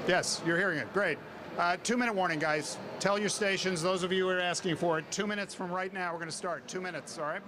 Yes, you're hearing it. Great. 2-minute warning, guys. Tell your stations, those of you who are asking for it, 2 minutes from right now, we're going to start. 2 minutes, all right?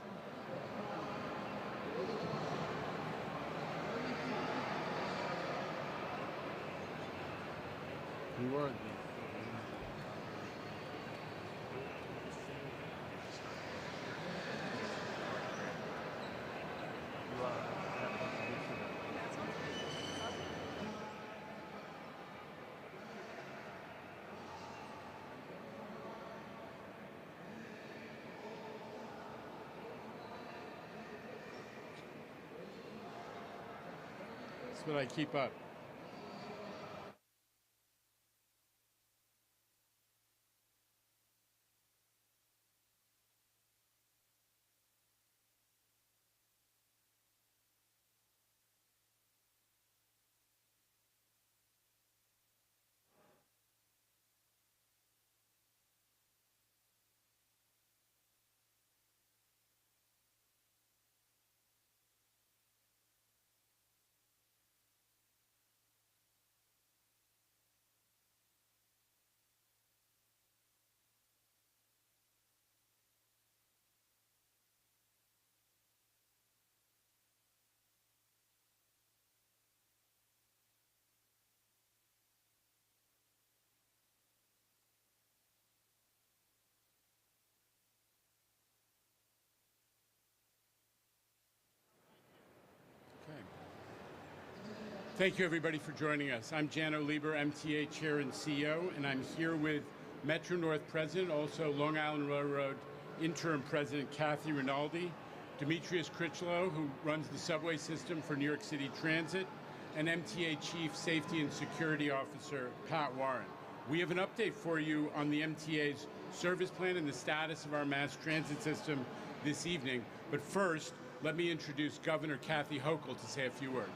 That's what I keep up. Thank you, everybody, for joining us. I'm Jano Lieber, MTA Chair and CEO, and I'm here with Metro North President, also Long Island Railroad Interim President Kathy Rinaldi, Demetrius Critchlow, who runs the subway system for New York City Transit, and MTA Chief Safety and Security Officer Pat Warren. We have an update for you on the MTA's service plan and the status of our mass transit system this evening. But first, let me introduce Governor Kathy Hochul to say a few words.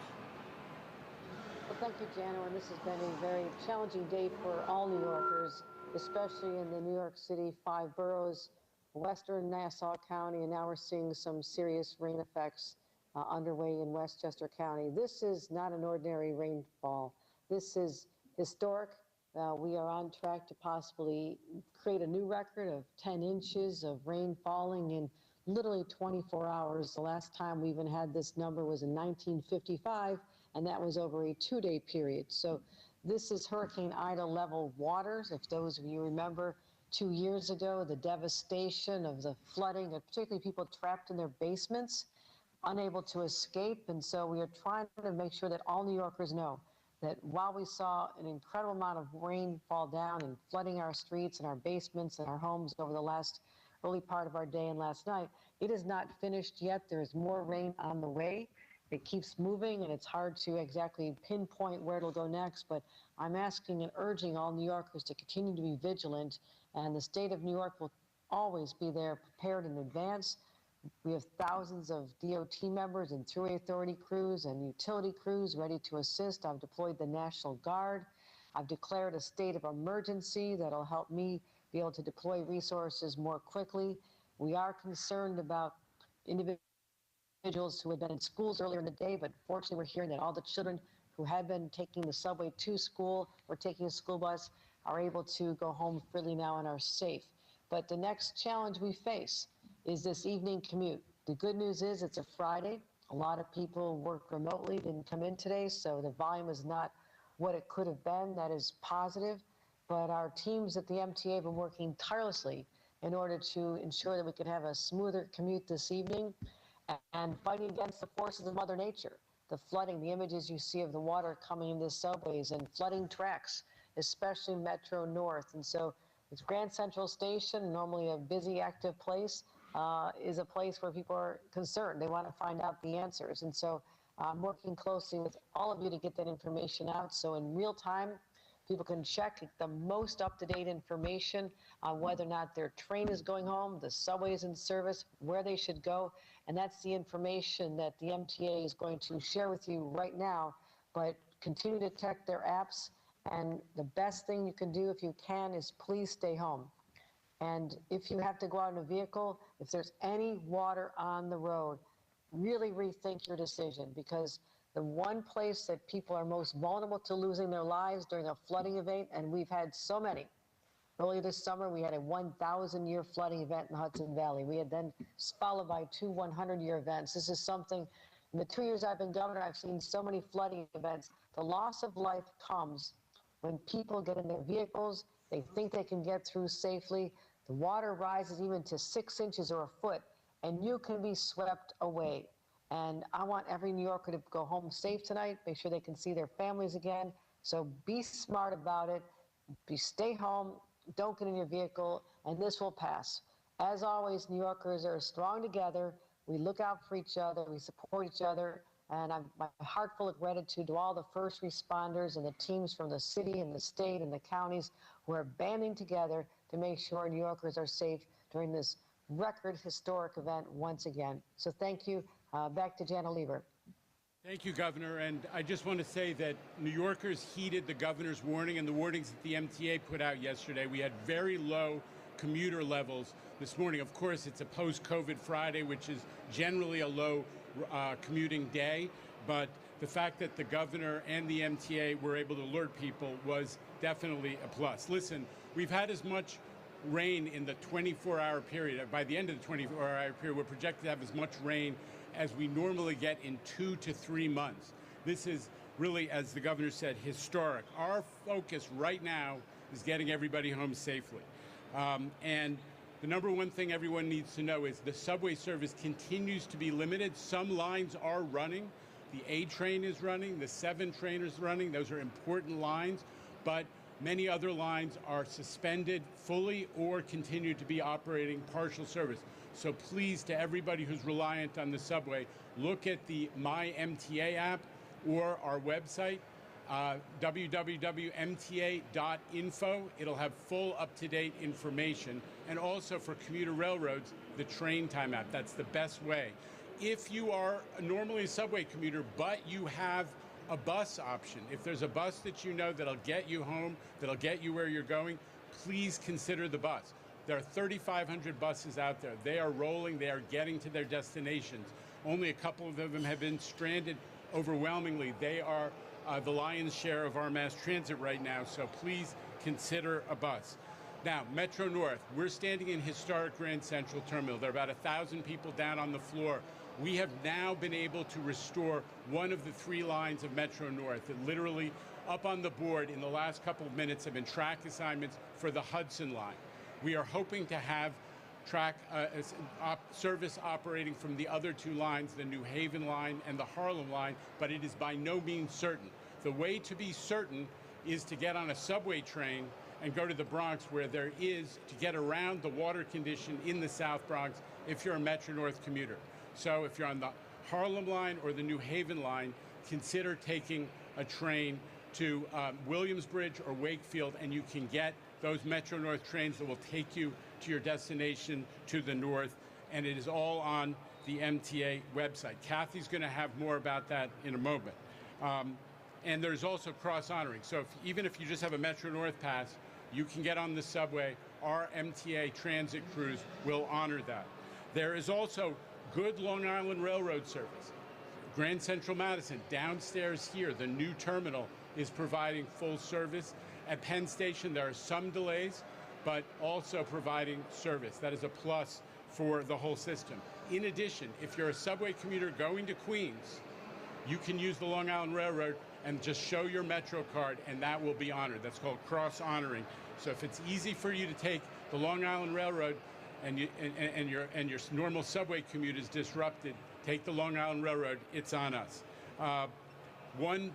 Well, thank you, Jano, and this has been a very challenging day for all New Yorkers, especially in the New York City 5 boroughs, western Nassau County, and now we're seeing some serious rain effects underway in Westchester County. This is not an ordinary rainfall. This is historic. We are on track to possibly create a new record of 10 inches of rain falling in literally 24 hours. The last time we even had this number was in 1955, and that was over a 2-day period. So this is Hurricane Ida level waters. If those of you remember 2 years ago, the devastation of the flooding, and particularly people trapped in their basements, unable to escape. And so we are trying to make sure that all New Yorkers know that while we saw an incredible amount of rain fall down and flooding our streets and our basements and our homes over the last early part of our day and last night, it is not finished yet. There is more rain on the way. It keeps moving, and it's hard to exactly pinpoint where it'll go next, but I'm asking and urging all New Yorkers to continue to be vigilant, and the state of New York will always be there prepared in advance. We have thousands of DOT members and thruway authority crews and utility crews ready to assist. I've deployed the National Guard. I've declared a state of emergency that'll help me be able to deploy resources more quickly. We are concerned about individuals who had been in schools earlier in the day, but fortunately we're hearing that all the children who had been taking the subway to school or taking a school bus are able to go home freely now and are safe. But the next challenge we face is this evening commute. The good news is it's a Friday. A lot of people work remotely, didn't come in today, so the volume is not what it could have been. That is positive. But our teams at the MTA have been working tirelessly in order to ensure that we could have a smoother commute this evening and fighting against the forces of Mother Nature. The flooding, the images you see of the water coming into the subways and flooding tracks, especially Metro North. And so it's Grand Central Station, normally a busy, active place, is a place where people are concerned. They want to find out the answers. And so I'm working closely with all of you to get that information out. So in real time, people can check the most up-to-date information on whether or not their train is going home, the subway is in service, where they should go. And that's the information that the MTA is going to share with you right now. But continue to check their apps. And the best thing you can do if you can is please stay home. And if you have to go out in a vehicle, if there's any water on the road, really rethink your decision, because the one place that people are most vulnerable to losing their lives during a flooding event, and we've had so many. Earlier this summer, we had a 1,000-year flooding event in the Hudson Valley. We had then followed by two 100-year events. This is something, in the 2 years I've been governor, I've seen so many flooding events. The loss of life comes when people get in their vehicles, they think they can get through safely, the water rises even to 6 inches or a foot, and you can be swept away. And I want every New Yorker to go home safe tonight, make sure they can see their families again. So be smart about it. Stay home, don't get in your vehicle, and this will pass. As always, New Yorkers are strong together. We look out for each other, we support each other, and my heart full of gratitude to all the first responders and the teams from the city and the state and the counties who are banding together to make sure New Yorkers are safe during this record historic event once again. So thank you. Back to Jana Lieber. Thank you, Governor. And I just want to say that New Yorkers heeded the governor's warning and the warnings that the MTA put out yesterday. We had very low commuter levels this morning. Of course, it's a post-COVID Friday, which is generally a low commuting day. But the fact that the governor and the MTA were able to alert people was definitely a plus. Listen, we've had as much rain in the 24-hour period. By the end of the 24-hour period, we're projected to have as much rain as we normally get in 2 to 3 months. This is really, as the governor said, historic. Our focus right now is getting everybody home safely. And the number one thing everyone needs to know is the subway service continues to be limited. Some lines are running. The A train is running, the 7 train is running. Those are important lines, but many other lines are suspended fully or continue to be operating partial service. So please, to everybody who's reliant on the subway, look at the My MTA app or our website, www.mta.info. It'll have full up-to-date information. And also for commuter railroads, the train time app. That's the best way. If you are normally a subway commuter, but you have a bus option, if there's a bus that you know that'll get you home, that'll get you where you're going, please consider the bus. There are 3,500 buses out there. They are rolling, they are getting to their destinations. Only a couple of them have been stranded. Overwhelmingly, they are the lion's share of our mass transit right now, so please consider a bus. Now, Metro North, we're standing in historic Grand Central Terminal. There are about 1,000 people down on the floor. We have now been able to restore one of the 3 lines of Metro North. And literally up on the board in the last couple of minutes have been track assignments for the Hudson line. We are hoping to have track service operating from the other 2 lines, the New Haven line and the Harlem line, but it is by no means certain. The way to be certain is to get on a subway train and go to the Bronx, where there is, to get around the water condition in the South Bronx if you're a Metro North commuter. So if you're on the Harlem line or the New Haven line, consider taking a train to Williamsbridge or Wakefield, and you can get those Metro North trains that will take you to your destination to the north, and it is all on the MTA website. Kathy's going to have more about that in a moment. And there's also cross-honoring. So even if you just have a Metro North pass, you can get on the subway. Our MTA transit crews will honor that. There is also good Long Island Railroad service. Grand Central Madison, downstairs here, the new terminal is providing full service. At Penn Station, there are some delays, but also providing service. That is a plus for the whole system. In addition, if you're a subway commuter going to Queens, you can use the Long Island Railroad and just show your Metro card, and that will be honored. That's called cross-honoring. So if it's easy for you to take the Long Island Railroad and your normal subway commute is disrupted, take the Long Island Railroad. It's on us. One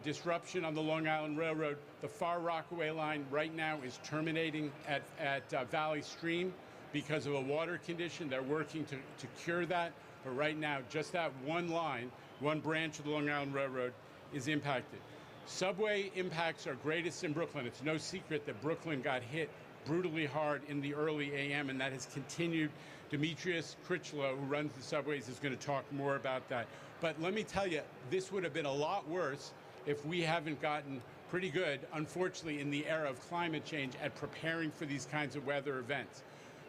disruption on the Long Island Railroad, the Far Rockaway line right now is terminating at Valley Stream because of a water condition. They're working to cure that, but right now just that one line, one branch of the Long Island Railroad is impacted. Subway impacts are greatest in Brooklyn. It's no secret that Brooklyn got hit brutally hard in the early AM, and that has continued. Demetrius Critchlow, who runs the subways, is going to talk more about that. But let me tell you, this would have been a lot worse if we haven't gotten pretty good, unfortunately, in the era of climate change at preparing for these kinds of weather events.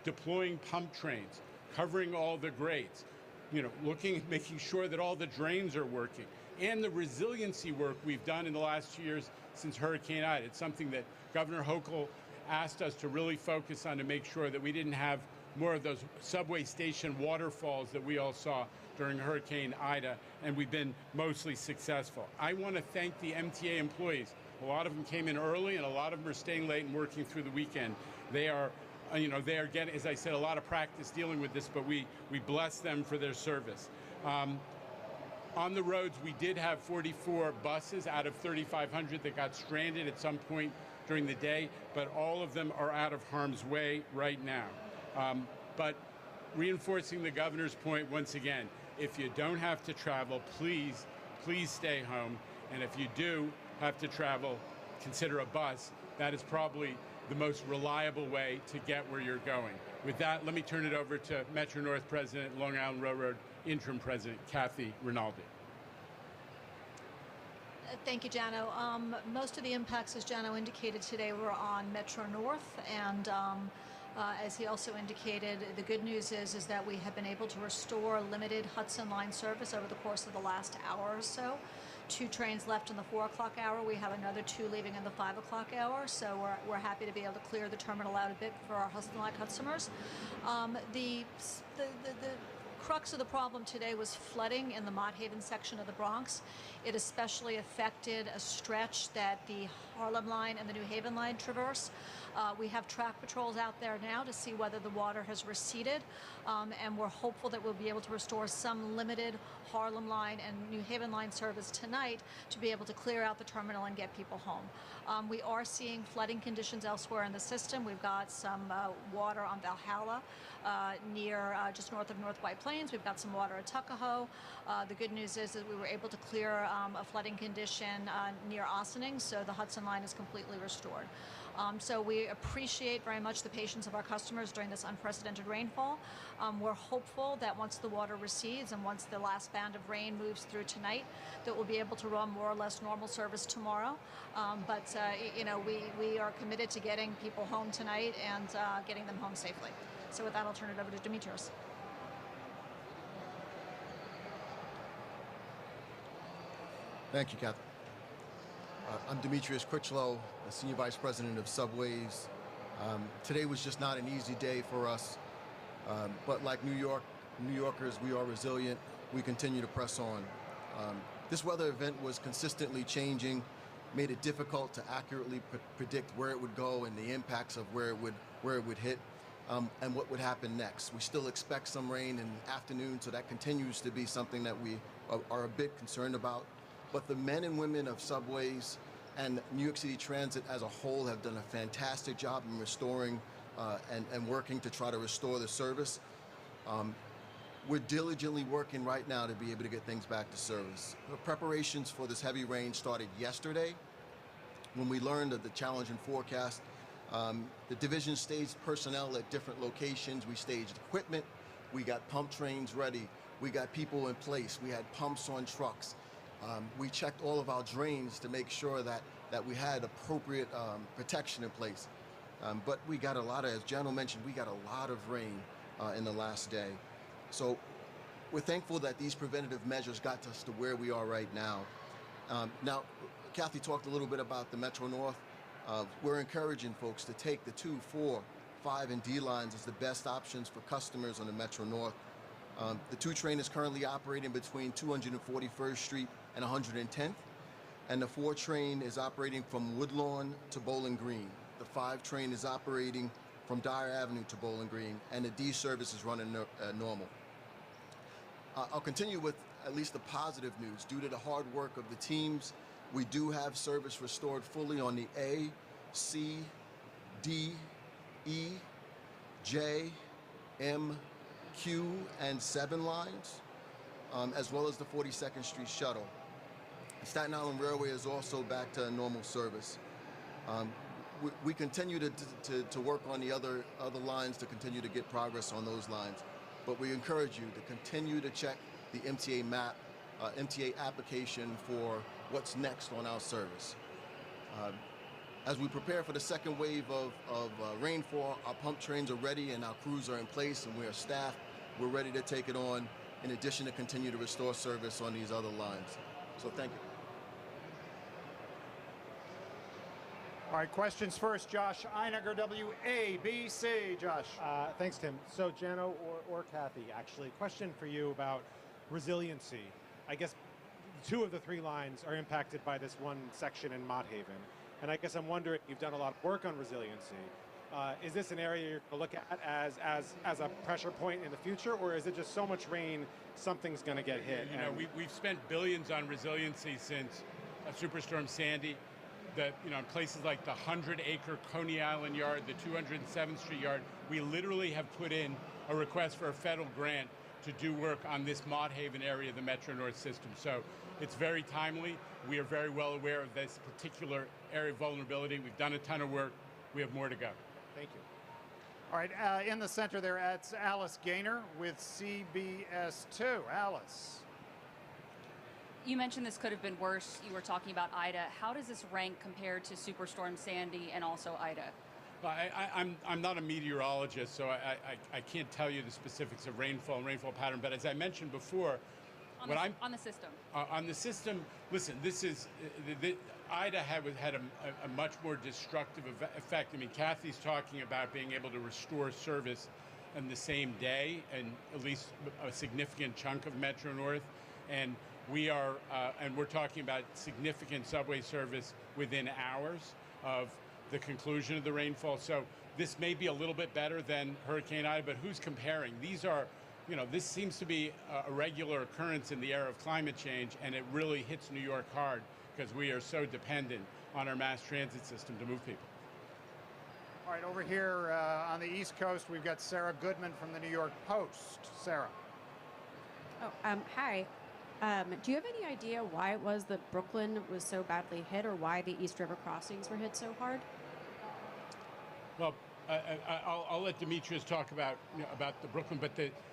Deploying pump trains, covering all the grades, making sure that all the drains are working, and the resiliency work we've done in the last 2 years since Hurricane Ida. It's something that Governor Hochul asked us to really focus on to make sure that we didn't have more of those subway station waterfalls that we all saw during Hurricane Ida, and we've been mostly successful. I want to thank the MTA employees. A lot of them came in early, and a lot of them are staying late and working through the weekend. They are getting, as I said, a lot of practice dealing with this, but we bless them for their service. On the roads, we did have 44 buses out of 3,500 that got stranded at some point during the day, but all of them are out of harm's way right now. But reinforcing the governor's point once again, if you don't have to travel, please stay home. And if you do have to travel, consider a bus. That is probably the most reliable way to get where you're going. With that, let me turn it over to Metro North President, Long Island Railroad Interim President, Kathy Rinaldi. Thank you, Jano. Most of the impacts, as Jano indicated today, were on Metro North, and as he also indicated, the good news is that we have been able to restore limited Hudson Line service over the course of the last hour or so. 2 trains left in the 4 o'clock hour. We have another 2 leaving in the 5 o'clock hour, so we're happy to be able to clear the terminal out a bit for our Hudson Line customers. The crux of the problem today was flooding in the Mott Haven section of the Bronx. It especially affected a stretch that the Harlem Line and the New Haven Line traverse. We have track patrols out there now to see whether the water has receded, and we're hopeful that we'll be able to restore some limited Harlem Line and New Haven Line service tonight to be able to clear out the terminal and get people home. We are seeing flooding conditions elsewhere in the system. We've got some water on Valhalla near just north of North White Plains. We've got some water at Tuckahoe. The good news is that we were able to clear a flooding condition near Ossining, so the Hudson Line is completely restored. So we appreciate very much the patience of our customers during this unprecedented rainfall. We're hopeful that once the water recedes and once the last band of rain moves through tonight, that we'll be able to run more or less normal service tomorrow. But we are committed to getting people home tonight and getting them home safely. So with that, I'll turn it over to Demetrios. Thank you, Kathy. I'm Demetrios Critchlow, the Senior Vice President of Subways. Today was just not an easy day for us, but like New Yorkers, we are resilient. We continue to press on. This weather event was consistently changing, made it difficult to accurately predict where it would go and the impacts of where it would hit, and what would happen next. We still expect some rain in the afternoon, so that continues to be something that we are a bit concerned about. But the men and women of subways and New York City Transit as a whole have done a fantastic job in restoring and working to try to restore the service. We're diligently working right now to be able to get things back to service. The preparations for this heavy rain started yesterday when we learned of the challenging forecast. The division staged personnel at different locations. We staged equipment. We got pump trains ready. We got people in place. We had pumps on trucks. We checked all of our drains to make sure that we had appropriate protection in place. But we got a lot of, as General mentioned, we got a lot of rain in the last day. So we're thankful that these preventative measures got us to where we are right now. Now, Kathy talked a little bit about the Metro North. We're encouraging folks to take the 2, 4, 5, and D lines as the best options for customers on the Metro North. The 2 train is currently operating between 241st Street and 110th, and the 4 train is operating from Woodlawn to Bowling Green. The 5 train is operating from Dyer Avenue to Bowling Green, and the D service is running normal. I'll continue with at least the positive news. Due to the hard work of the teams, we do have service restored fully on the A, C, D, E, J, M, Q, and 7 lines, as well as the 42nd Street shuttle. Staten Island Railway is also back to normal service. We continue to work on the other lines to continue to get progress on those lines, but we encourage you to continue to check the MTA map, MTA application for what's next on our service. As we prepare for the second wave of rainfall, our pump trains are ready and our crews are in place and we are staffed. We're ready to take it on. in addition to continue to restore service on these other lines. So thank you. All right, questions first. Josh Einiger, WABC. Josh. Thanks, Tim. So, Jano or Kathy, actually, question for you about resiliency. I guess 2 of the 3 lines are impacted by this one section in Mott Haven. And I guess I'm wondering, you've done a lot of work on resiliency. Is this an area you're going to look at as a pressure point in the future, or is it just so much rain, something's going to get hit? You know, we've spent billions on resiliency since Superstorm Sandy. In places like the 100-acre Coney Island yard, the 207th Street yard, we literally have put in a request for a federal grant to do work on this Mott Haven area of the Metro North system. So it's very timely. We are very well aware of this particular area of vulnerability. We've done a ton of work. We have more to go. Thank you. All right, in the center there, it's Alice Gaynor with CBS2. Alice. You mentioned this could have been worse. You were talking about Ida. How does this rank compared to Superstorm Sandy and also Ida? Well, I'm not a meteorologist, so I can't tell you the specifics of rainfall and rainfall pattern. But as I mentioned before, on the system. On the system, listen, this is Ida had a much more destructive effect. I mean, Kathy's talking about being able to restore service in the same day, and at least a significant chunk of Metro North, and we're talking about significant subway service within hours of the conclusion of the rainfall. So this may be a little bit better than Hurricane Ida, but who's comparing? These are, this seems to be a regular occurrence in the era of climate change, and it really hits New York hard because we are so dependent on our mass transit system to move people. All right, over here on the East Coast, we've got Sarah Goodman from the New York Post. Sarah. Oh, hi. Do you have any idea why it was that Brooklyn was so badly hit, or why the East River crossings were hit so hard? Well, I'll let Demetrius talk about the Brooklyn, but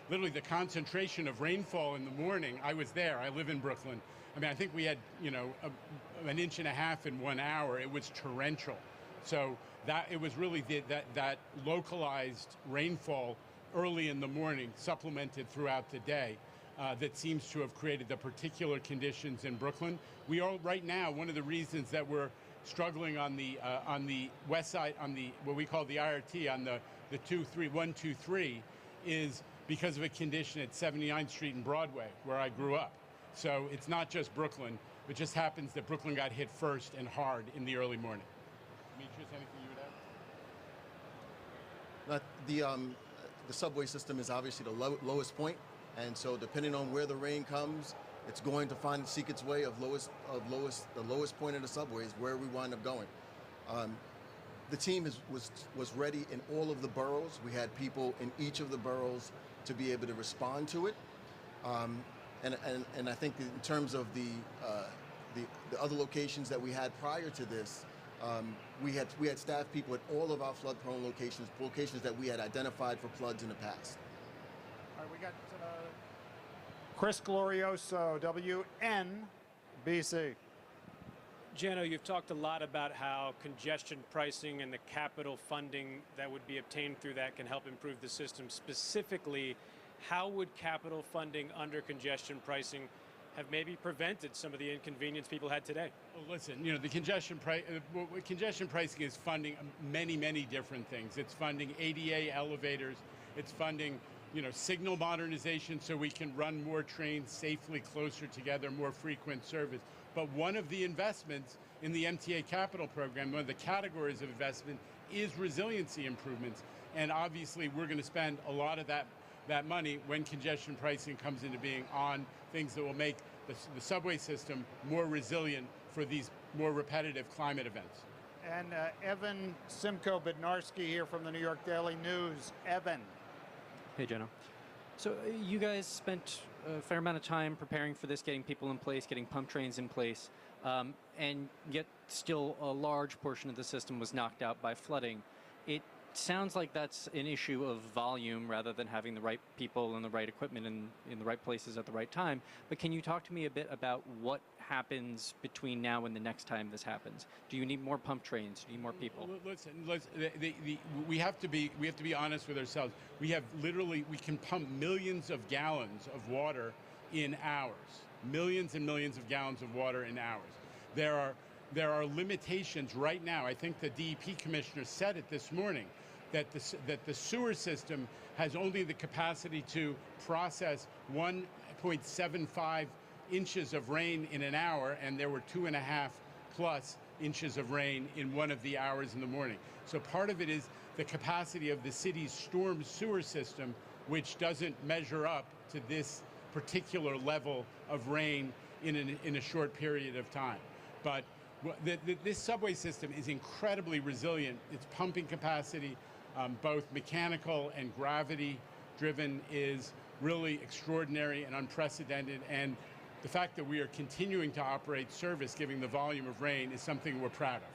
literally the concentration of rainfall in the morning. I was there. I live in Brooklyn. I mean, I think we had an inch and a half in 1 hour. It was torrential. So it was really that localized rainfall early in the morning, supplemented throughout the day. That seems to have created the particular conditions in Brooklyn. We are right now, one of the reasons that we're struggling on the west side, on what we call the IRT, on the 123, is because of a condition at 79th Street and Broadway, where I grew up. So it's not just Brooklyn. It just happens that Brooklyn got hit first and hard in the early morning. Demetrius, anything you would add? The subway system is obviously the lowest point. And so depending on where the rain comes, it's going to seek its way the lowest point of the subway is where we wind up going. The team was ready in all of the boroughs. We had people in each of the boroughs to be able to respond to it. And I think in terms of the other locations that we had prior to this, we had staff people at all of our flood-prone locations that we had identified for floods in the past. All right, we got Chris Glorioso, WNBC. Jano, you've talked a lot about how congestion pricing and the capital funding that would be obtained through that can help improve the system. Specifically, how would capital funding under congestion pricing have maybe prevented some of the inconvenience people had today? Well, listen, the congestion pricing is funding many, many different things. It's funding ADA elevators. It's funding signal modernization so we can run more trains safely closer together, more frequent service. But one of the investments in the MTA capital program, one of the categories of investment, is resiliency improvements. And obviously, we're going to spend a lot of that money when congestion pricing comes into being on things that will make the subway system more resilient for these more repetitive climate events. And Evan Simko-Bednarski here from the New York Daily News. Evan. Hey, Jenna. So you guys spent a fair amount of time preparing for this, getting people in place, getting pump trains in place, and yet still a large portion of the system was knocked out by flooding. It sounds like that's an issue of volume rather than having the right people and the right equipment in the right places at the right time. But can you talk to me a bit about what happens between now and the next time this happens? Do you need more pump trains? Do you need more people? Listen, we have to be honest with ourselves. We can pump millions of gallons of water in hours. Millions and millions of gallons of water in hours. There are limitations right now. I think the DEP commissioner said it this morning, that the sewer system has only the capacity to process 1.75 inches of rain in an hour, and there were 2.5+ inches of rain in one of the hours in the morning. So part of it is the capacity of the city's storm sewer system, which doesn't measure up to this particular level of rain in a short period of time. But this subway system is incredibly resilient. Its pumping capacity, both mechanical and gravity driven, is really extraordinary and unprecedented. And the fact that we are continuing to operate service given the volume of rain is something we're proud of.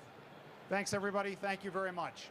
Thanks, everybody. Thank you very much.